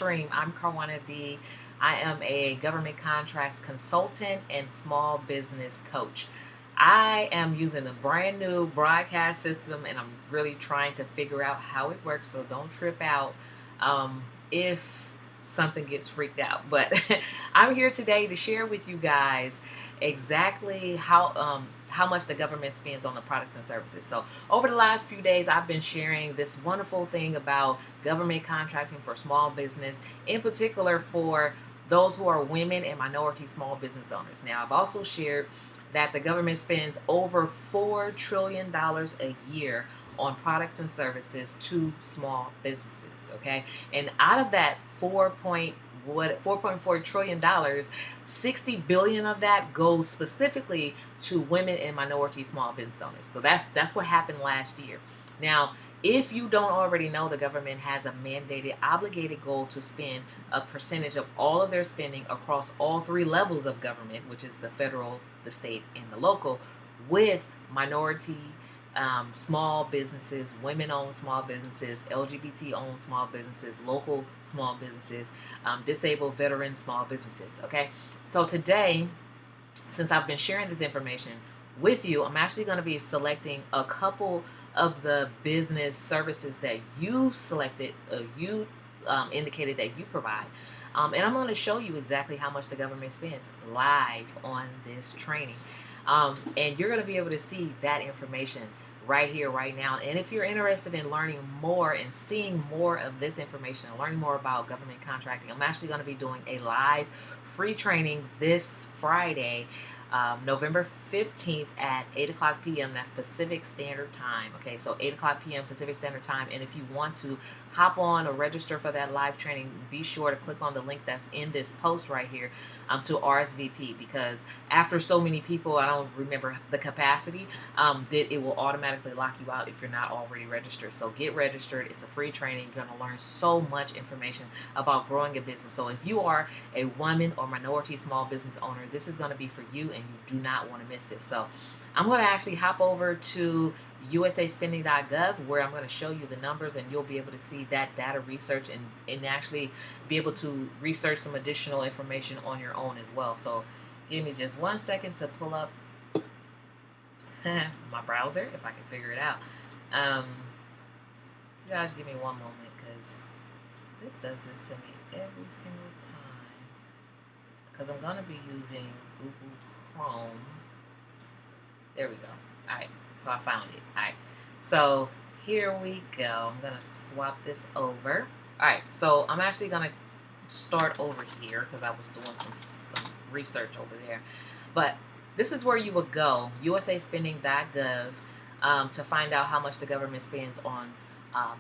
stream. I'm Karwanna D. I am a government contracts consultant and small business coach. I am using a brand new broadcast system and I'm really trying to figure out how it works, so don't trip out if something gets freaked out. But I'm here today to share with you guys exactly how much the government spends on the products and services. So over the last few days, I've been sharing this wonderful thing about government contracting for small business, in particular for those who are women and minority small business owners. Now, I've also shared that the government spends over $4 trillion a year on products and services to small businesses. Okay, and out of that 4.4 trillion dollars, 60 billion of that goes specifically to women and minority small business owners. So that's what happened last year. Now, if you don't already know, the government has a mandated, obligated goal to spend a percentage of all of their spending across all three levels of government, which is the federal, the state, and the local, with minority small businesses, women-owned small businesses, LGBT-owned small businesses, local small businesses, disabled veteran small businesses. Okay, so today, since I've been sharing this information with you, I'm actually going to be selecting a couple of the business services that you selected, you indicated that you provide. And I'm going to show you exactly how much the government spends live on this training. And you're going to be able to see that information right here, right now. And if you're interested in learning more and seeing more of this information and learning more about government contracting, I'm actually going to be doing a live free training this Friday, November 15th at 8 o'clock p.m. That's Pacific Standard Time. Okay, so 8 o'clock p.m. Pacific Standard Time. And if you want to hop on or register for that live training, be sure to click on the link that's in this post right here to RSVP, because after so many people, I don't remember the capacity, that it will automatically lock you out if you're not already registered. So get registered. It's a free training. You're going to learn so much information about growing a business. So if you are a woman or minority small business owner, this is going to be for you, and you do not want to miss this. So I'm going to actually hop over to usaspending.gov, where I'm going to show you the numbers, and you'll be able to see that data research and actually be able to research some additional information on your own as well. So give me just 1 second to pull up my browser, if I can figure it out. You guys give me one moment, because this does this to me every single time, because I'm going to be using Google Chrome. There we go. All right, so I found it. All right, so here we go. I'm gonna swap this over. All right, so I'm actually gonna start over here because I was doing some research over there. But this is where you would go, usaspending.gov, to find out how much the government spends on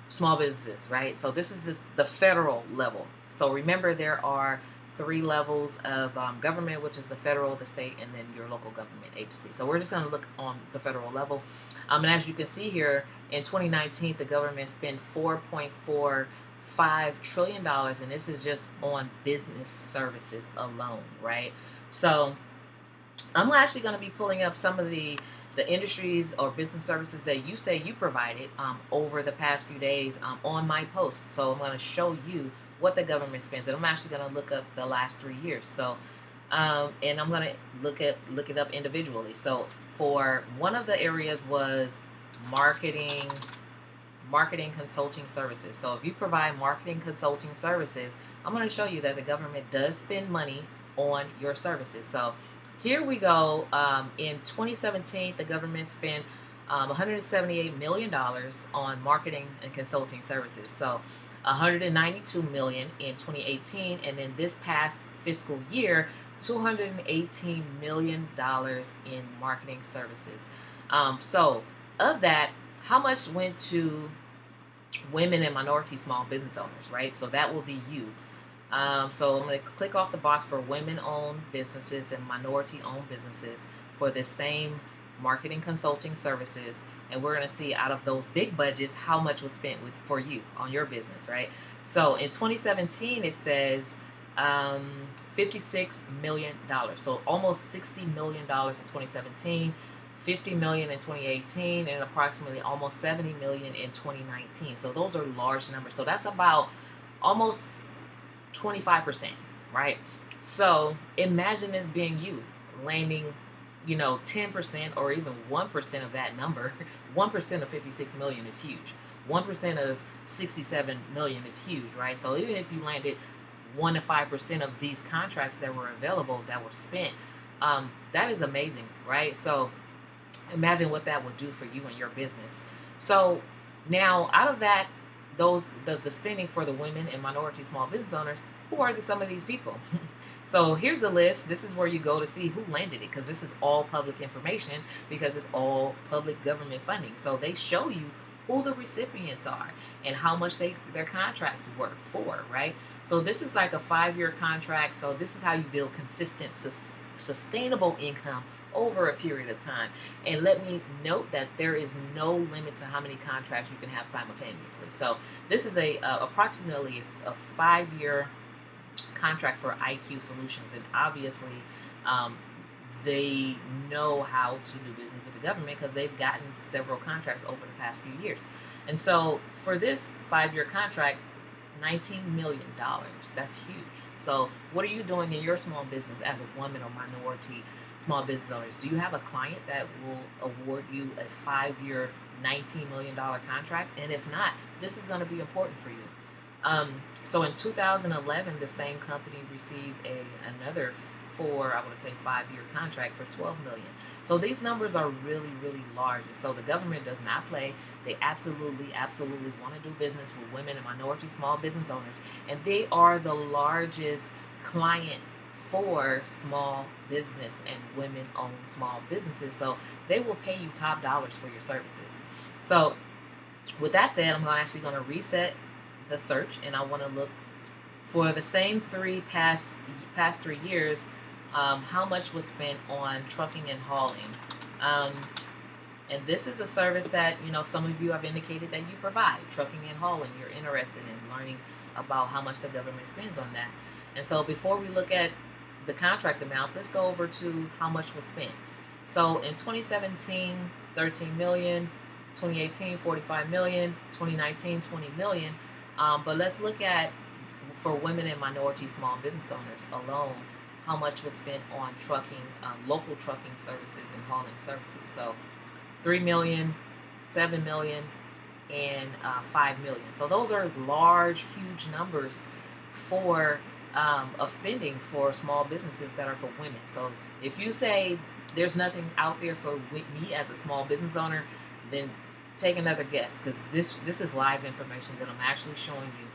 small businesses, right? So this is just the federal level. So remember, there are three levels of government, which is the federal, the state, and then your local government agency. So we're just going to look on the federal level. And as you can see here, in 2019, the government spent $4.45 trillion, and this is just on business services alone, right? So I'm actually going to be pulling up some of the industries or business services that you say you provided over the past few days on my posts. So I'm going to show you what the government spends, and I'm actually going to look up the last 3 years. So, and I'm going to look it up individually. So, for one of the areas was marketing consulting services. So, if you provide marketing consulting services, I'm going to show you that the government does spend money on your services. So, here we go. In 2017, the government spent $178 million on marketing and consulting services. So 192 million in 2018, and then this past fiscal year, $218 million in marketing services. So of that, how much went to women and minority small business owners, right? So that will be you. So I'm going to click off the box for women-owned businesses and minority-owned businesses for the same marketing consulting services, and we're going to see out of those big budgets how much was spent for you on your business, right? So in 2017, it says $56 million, so almost $60 million in 2017, $50 million in 2018, and approximately almost $70 million in 2019. So those are large numbers. So that's about almost 25%, right? So imagine this being you landing, 10% or even 1% of that number. 1% of 56 million is huge. 1% of 67 million is huge, right? So even if you landed 1 to 5% of these contracts that were available that were spent, that is amazing, right? So imagine what that would do for you and your business. So now, out of that, those does the spending for the women and minority small business owners. Who are some of these people? So here's the list. This is where you go to see who landed it, because this is all public information, because it's all public government funding. So they show you who the recipients are and how much their contracts were for, right? So this is like a 5-year contract. So this is how you build consistent, sustainable income over a period of time. And let me note that there is no limit to how many contracts you can have simultaneously. So this is approximately a 5-year contract for IQ Solutions, and obviously they know how to do business with the government because they've gotten several contracts over the past few years. And so for this 5-year contract, $19 million, that's huge. So what are you doing in your small business as a woman or minority small business owners? Do you have a client that will award you a 5-year $19 million contract? And if not, this is going to be important for you. So in 2011, the same company received another 5-year contract for $12 million. So these numbers are really, really large. And so the government does not play. They absolutely want to do business with women and minority small business owners. And they are the largest client for small business and women-owned small businesses. So they will pay you top dollars for your services. So with that said, I'm actually going to reset the search, and I want to look for the same past 3 years. How much was spent on trucking and hauling? And this is a service that some of you have indicated that you provide, trucking and hauling. You're interested in learning about how much the government spends on that. And so before we look at the contract amounts, let's go over to how much was spent. So in 2017, 13 million, 2018, 45 million, 2019, 20 million. But let's look at, for women and minority small business owners alone, how much was spent on trucking, local trucking services and hauling services. So 3 million, 7 million, and 5 million. So those are large, huge numbers of spending for small businesses that are for women. So if you say there's nothing out there for me as a small business owner, then take another guess, because this is live information that I'm actually showing you.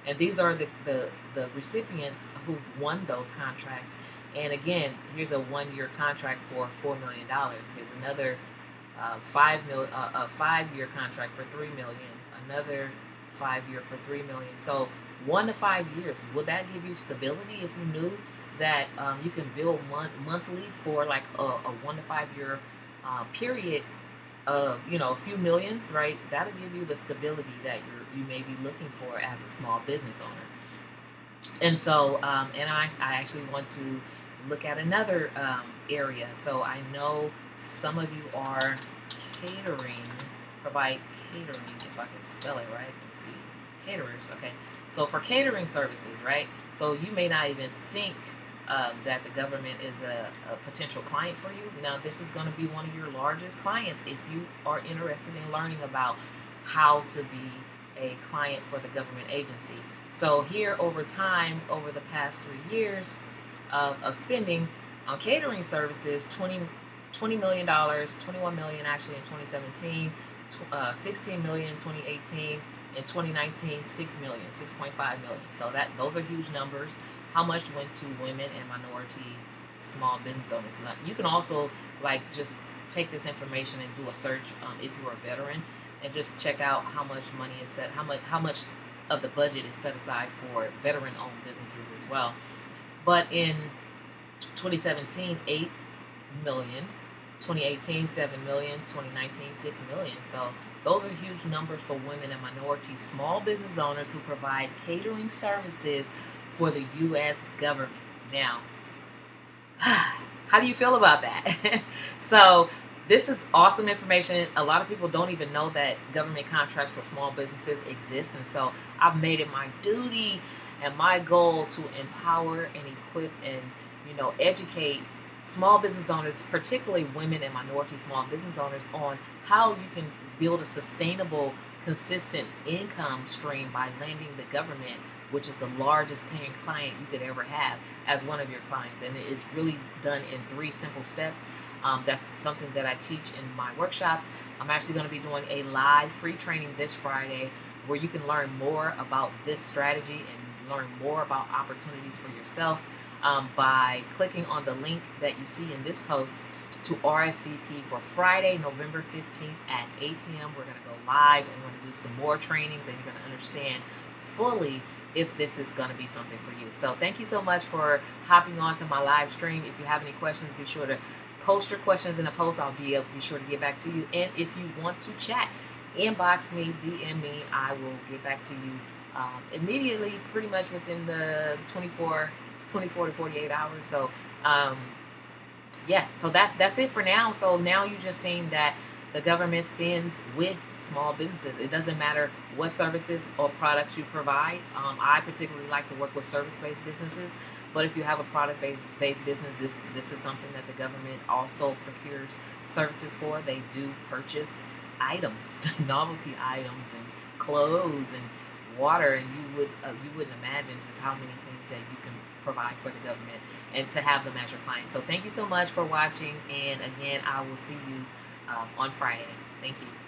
And these are the recipients who've won those contracts. And again, here's a 1-year contract for $4 million. Here's another 5-year contract for $3 million. Another 5-year for $3 million. So 1 to 5 years. Would that give you stability if you knew that you can bill monthly for like a 1 to 5 year period? A few millions, right? That'll give you the stability that you may be looking for as a small business owner. And so, and I actually want to look at another area. So I know some of you are provide catering, if I can spell it right. Let's see, caterers. Okay, so for catering services, right? So you may not even think that the government is a potential client for you. Now, this is going to be one of your largest clients if you are interested in learning about how to be a client for the government agency. So here, over time, over the past 3 years of spending on catering services, $20 million, $21 million actually in 2017, $16 million in 2018, in 2019, $6 million, $6.5 million. So those are huge numbers. How much went to women and minority small business owners? Now, you can also just take this information and do a search if you're a veteran, and just check out how much money is set, how much of the budget is set aside for veteran-owned businesses as well. But in 2017, 8 million, 2018, 7 million, 2019, 6 million. So those are huge numbers for women and minority small business owners who provide catering services for the U.S. government. Now, how do you feel about that? So this is awesome information. A lot of people don't even know that government contracts for small businesses exist. And so I've made it my duty And my goal to empower and equip and educate small business owners, particularly women and minority small business owners, on how you can build a sustainable, consistent income stream by landing the government, which is the largest paying client you could ever have, as one of your clients. And it is really done in 3 simple steps. That's something that I teach in my workshops. I'm actually going to be doing a live free training this Friday where you can learn more about this strategy and learn more about opportunities for yourself by clicking on the link that you see in this post to RSVP for Friday, November 15th at 8 p.m. We're going to go live and we're going to do some more trainings, and you're going to understand fully if this is going to be something for you. So thank you so much for hopping on to my live stream. If you have any questions, be sure to post your questions in the post. I'll be sure to get back to you. And if you want to chat, inbox me, DM me. I will get back to you immediately, pretty much within the 24 to 48 hours. So yeah, so that's it for now. So now you just seen that the government spends with small businesses. It doesn't matter what services or products you provide. I particularly like to work with service-based businesses, but if you have a product-based business, this is something that the government also procures services for. They do purchase items, novelty items, and clothes and water, and you wouldn't imagine just how many things that you can provide for the government and to have them as your clients. So thank you so much for watching, and again, I will see you on Friday. Thank you.